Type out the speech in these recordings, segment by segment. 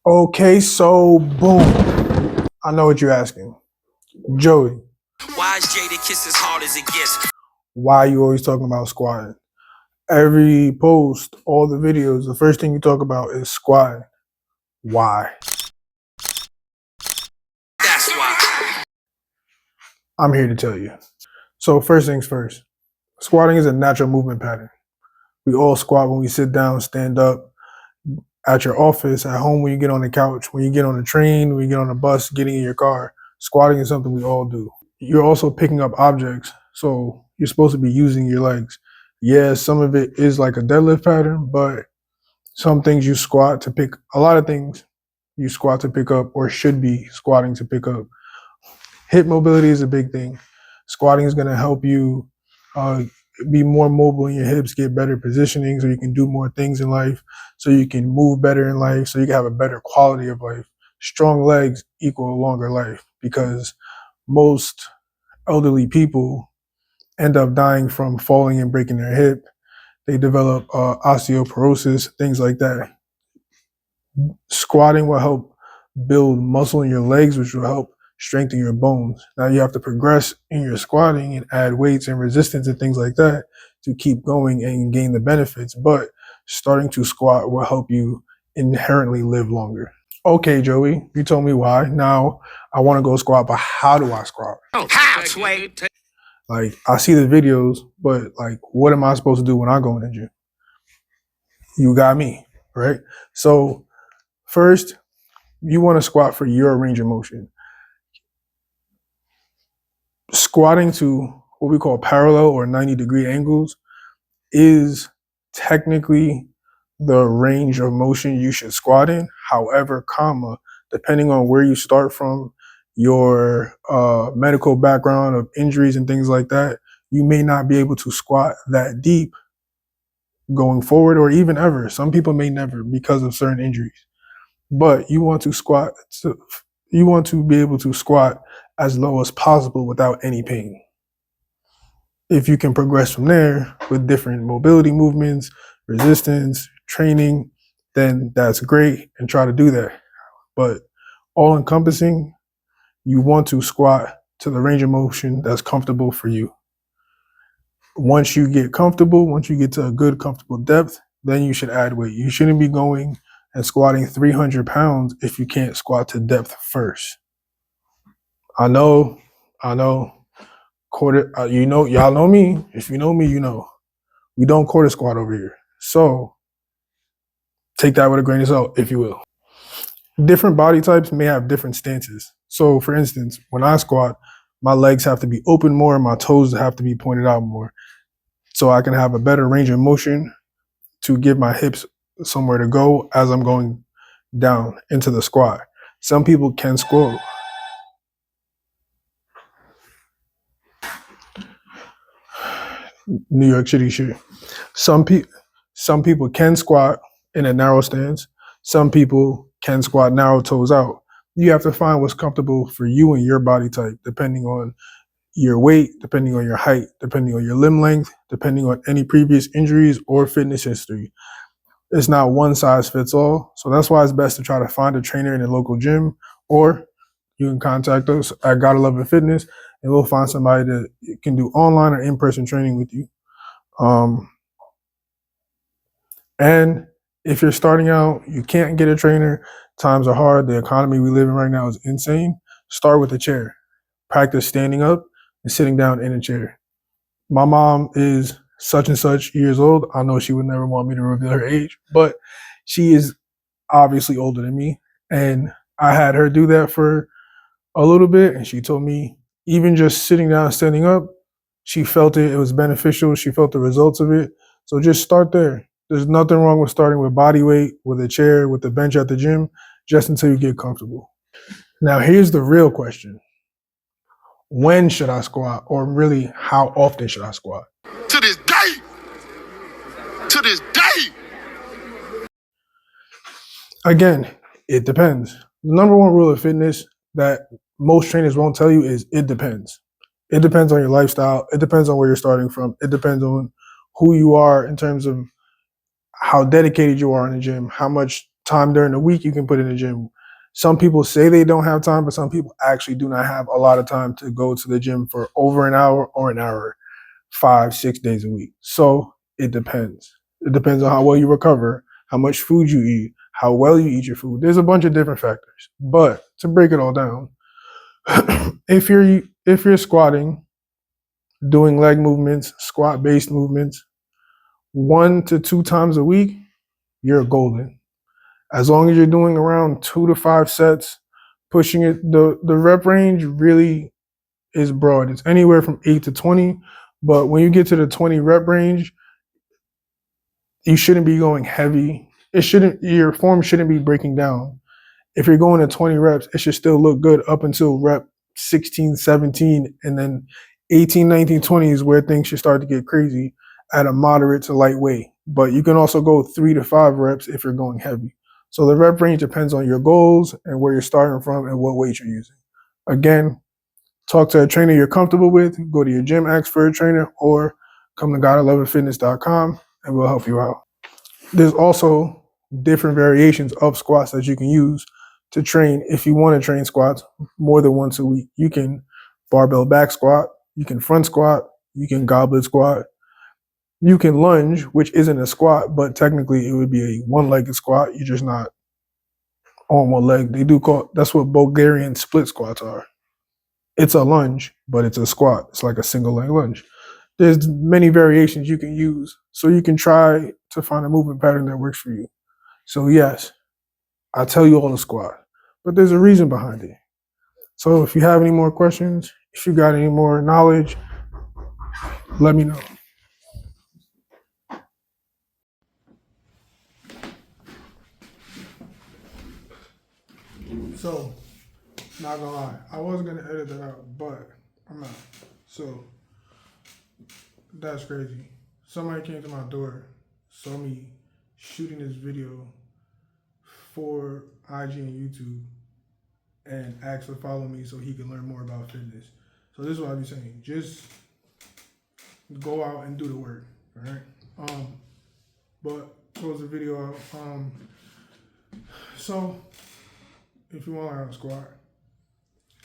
Okay, so boom. I know what you're asking. Joey, Why is Jada Kiss as hard as it gets? why are you always talking about squatting? Every post, all the videos, the first thing you talk about is squatting. Why? That's why. I'm here to tell you. So first things first, squatting is a natural movement pattern. We all squat when we sit down, stand up, at your office, at home when you get on the couch, when you get on the train, when you get on the bus, getting in your car. Squatting is something we all do. You're also picking up objects, so you're supposed to be using your legs. Yeah, some of it is like a deadlift pattern, but some things you squat to pick, a lot of things you squat to pick up or should be squatting to pick up. Hip mobility is a big thing. Squatting is going to help you uh, be more mobile in your hips, get better positioning so you can do more things in life, so you can move better in life, so you can have a better quality of life. Strong legs equal a longer life because most elderly people end up dying from falling and breaking their hip. They develop osteoporosis, things like that. Squatting will help build muscle in your legs, which will help strengthen your bones. Now you have to progress in your squatting and add weights and resistance and things like that to keep going and gain the benefits. But starting to squat will help you inherently live longer. Okay, Joey, you told me why. Now I want to go squat, but how do I squat? How, Sway? Like I see the videos, but like what am I supposed to do when I go in the gym? You got me, right? So first, you want to squat for your range of motion. Squatting to what we call parallel or 90-degree angles is technically the range of motion you should squat in. However, depending on where you start from, your medical background of injuries and things like that, you may not be able to squat that deep going forward or even ever. Some people may never because of certain injuries. But you want to be able to squat as low as possible without any pain. If you can progress from there with different mobility movements, resistance, training, then that's great and try to do that. But all encompassing, you want to squat to the range of motion that's comfortable for you. Once you get comfortable, once you get to a good, comfortable depth, then you should add weight. You shouldn't be going and squatting 300 pounds if you can't squat to depth first. I know, quarter, y'all know me. If you know me, you know. We don't quarter squat over here. So take that with a grain of salt, if you will. Different body types may have different stances. So for instance, when I squat, my legs have to be open more, my toes have to be pointed out more. So I can have a better range of motion to give my hips somewhere to go as I'm going down into the squat. Some people can squat. New York City shit. Some people can squat in a narrow stance. Some people can squat narrow toes out. You have to find what's comfortable for you and your body type, depending on your weight, depending on your height, depending on your limb length, depending on any previous injuries or fitness history. It's not one size fits all. So that's why it's best to try to find a trainer in a local gym, or you can contact us at Gotta Love It Fitness and we'll find somebody that can do online or in-person training with you. And if you're starting out, you can't get a trainer, times are hard, the economy we live in right now is insane, start with a chair. Practice standing up and sitting down in a chair. My mom is such and such years old. I know she would never want me to reveal her age, but she is obviously older than me. And I had her do that for a little bit. And she told me, even just sitting down, standing up, she felt it. It was beneficial. She felt the results of it. So just start there. There's nothing wrong with starting with body weight, with a chair, with the bench at the gym, just until you get comfortable. Now, here's the real question. When should I squat? Or really, how often should I squat? To this day. Again, it depends. The number one rule of fitness that most trainers won't tell you is it depends. It depends on your lifestyle. It depends on where you're starting from. It depends on who you are in terms of how dedicated you are in the gym, how much time during the week you can put in the gym. Some people say they don't have time, but some people actually do not have a lot of time to go to the gym for over an hour or an hour, 5, 6 days a week. So it depends. It depends on how well you recover, how much food you eat, how well you eat your food. There's a bunch of different factors. But to break it all down, if you're squatting, doing leg movements, squat based movements, 1 to 2 times a week, you're golden. As long as you're doing around 2 to 5 sets, pushing it, the rep range really is broad. It's anywhere from 8 to 20, but when you get to the 20 rep range, you shouldn't be going heavy. Your form shouldn't be breaking down. If you're going to 20 reps, it should still look good up until rep 16, 17, and then 18, 19, 20 is where things should start to get crazy at a moderate to light weight. But you can also go 3 to 5 reps if you're going heavy. So the rep range depends on your goals and where you're starting from and what weight you're using. Again, talk to a trainer you're comfortable with, go to your gym, ask for a trainer, or come to GottaLoveItFitness.com and we'll help you out. There's also different variations of squats that you can use to train if you want to train squats more than once a week. You can barbell back squat, you can front squat, you can goblet squat, you can lunge, which isn't a squat, but technically it would be a one-legged squat. You're just not on one leg. That's what Bulgarian split squats are. It's a lunge, but it's a squat. It's like a single leg lunge. There's many variations you can use, so you can try to find a movement pattern that works for you. So yes, I tell you all to squat, but there's a reason behind it. So if you have any more questions, if you got any more knowledge, let me know. So, not gonna lie, I was gonna edit that out, but I'm not. So, that's crazy. Somebody came to my door, saw me shooting this video for IG and YouTube, and asked to follow me so he can learn more about fitness. So this is what I be saying: just go out and do the work. All right. But close the video out. So if you want to learn how to squat,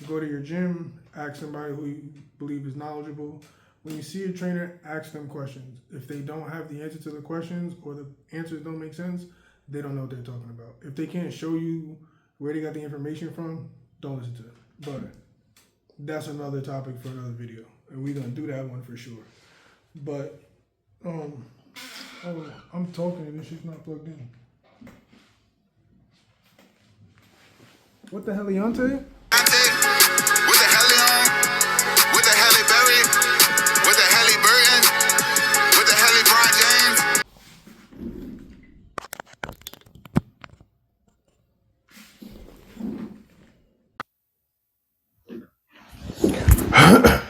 go to your gym, ask somebody who you believe is knowledgeable. When you see a trainer, ask them questions. If they don't have the answer to the questions or the answers don't make sense, they don't know what they're talking about. If they can't show you where they got the information from, don't listen to them. But that's another topic for another video, and we're gonna do that one for sure. But I'm talking and this shit's not plugged in. What the hell, Leonte? With the Helly on, with the Helly Berry, with the Helly Burton, with the Helly Brian James.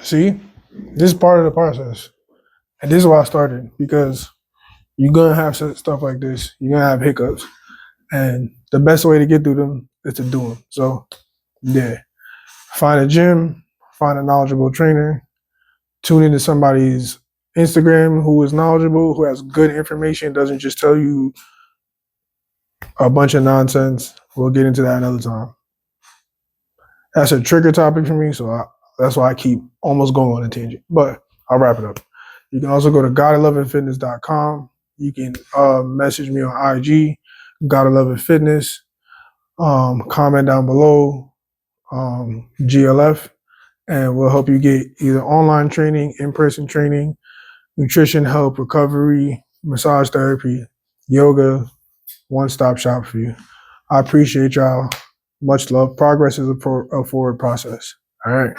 See, this is part of the process. And this is why I started, because you're going to have stuff like this. You're going to have hiccups. And the best way to get through them is to do them. So, yeah, find a gym, find a knowledgeable trainer, tune into somebody's Instagram who is knowledgeable, who has good information, doesn't just tell you a bunch of nonsense. We'll get into that another time. That's a trigger topic for me, so that's why I keep almost going on a tangent. But I'll wrap it up. You can also go to GottaLoveItFitness.com. You can message me on IG, GottaLoveItFitness. Comment down below, GLF, and we'll help you get either online training, in-person training, nutrition help, recovery, massage therapy, yoga, one-stop shop for you. I appreciate y'all. Much love. Progress is a forward process. All right.